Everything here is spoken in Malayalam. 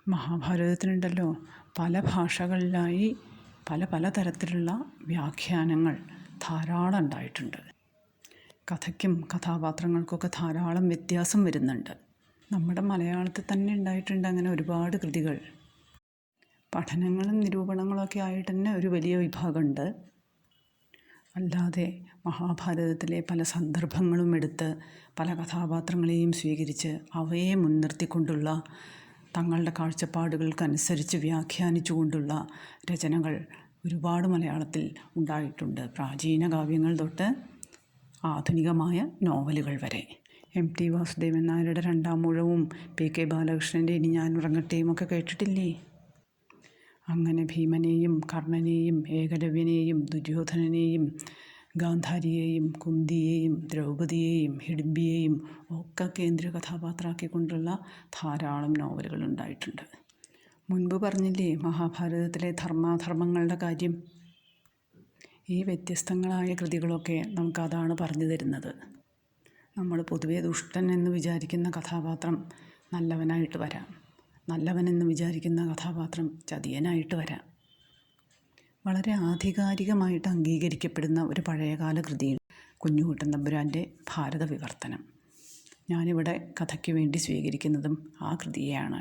മഹാഭാരതത്തിനുണ്ടല്ലോ പല ഭാഷകളിലായി പല പല തരത്തിലുള്ള വ്യാഖ്യാനങ്ങൾ ധാരാളം ഉണ്ടായിട്ടുണ്ട്. കഥയ്ക്കും കഥാപാത്രങ്ങൾക്കൊക്കെ ധാരാളം വ്യത്യാസം വരുന്നുണ്ട്. നമ്മുടെ മലയാളത്തിൽ തന്നെ ഉണ്ടായിട്ടുണ്ട് അങ്ങനെ ഒരുപാട് കൃതികൾ. പഠനങ്ങളും നിരൂപണങ്ങളൊക്കെ ആയിട്ട് തന്നെ ഒരു വലിയ വിഭാഗമുണ്ട്. അല്ലാതെ മഹാഭാരതത്തിലെ പല സന്ദർഭങ്ങളും എടുത്ത് പല കഥാപാത്രങ്ങളെയും സ്വീകരിച്ച് അവയെ മുൻനിർത്തിക്കൊണ്ടുള്ള തങ്ങളുടെ കാഴ്ചപ്പാടുകൾക്കനുസരിച്ച് വ്യാഖ്യാനിച്ചുകൊണ്ടുള്ള രചനകൾ ഒരുപാട് മലയാളത്തിൽ ഉണ്ടായിട്ടുണ്ട്. പ്രാചീന കാവ്യങ്ങൾ തൊട്ട് ആധുനികമായ നോവലുകൾ വരെ. MT വാസുദേവൻ നായരുടെ രണ്ടാം ഊഴവും PK ബാലകൃഷ്ണൻ്റെ ഇനി ഞാൻ ഉറങ്ങട്ടെയും ഒക്കെ കേട്ടിട്ടില്ലേ? അങ്ങനെ ഭീമനെയും കർണനെയും ഏകലവ്യനെയും ദുര്യോധനനെയും ഗാന്ധാരിയെയും കുന്തിയെയും ദ്രൗപദിയെയും ഹിഡിംബിയെയും ഒക്കെ കേന്ദ്ര കഥാപാത്രമാക്കിക്കൊണ്ടുള്ള ധാരാളം നോവലുകൾ ഉണ്ടായിട്ടുണ്ട്. മുൻപ് പറഞ്ഞില്ലേ മഹാഭാരതത്തിലെ ധർമാധർമ്മങ്ങളുടെ കാര്യം. ഈ വ്യത്യസ്തങ്ങളായ കൃതികളൊക്കെ നമുക്കതാണ് പറഞ്ഞു തരുന്നത്. നമ്മൾ പൊതുവെ ദുഷ്ടൻ എന്ന് വിചാരിക്കുന്ന കഥാപാത്രം നല്ലവനായിട്ട് വരാം, നല്ലവനെന്ന് വിചാരിക്കുന്ന കഥാപാത്രം ചതിയനായിട്ട് വരാം. വളരെ ആധികാരികമായിട്ട് അംഗീകരിക്കപ്പെടുന്ന ഒരു പഴയകാല കൃതിയാണ് കുഞ്ഞുകുട്ടൻ തമ്പുരാൻ്റെ ഭാരത വിവർത്തനം. ഞാനിവിടെ കഥയ്ക്ക് വേണ്ടി സ്വീകരിക്കുന്നതും ആ കൃതിയെയാണ്.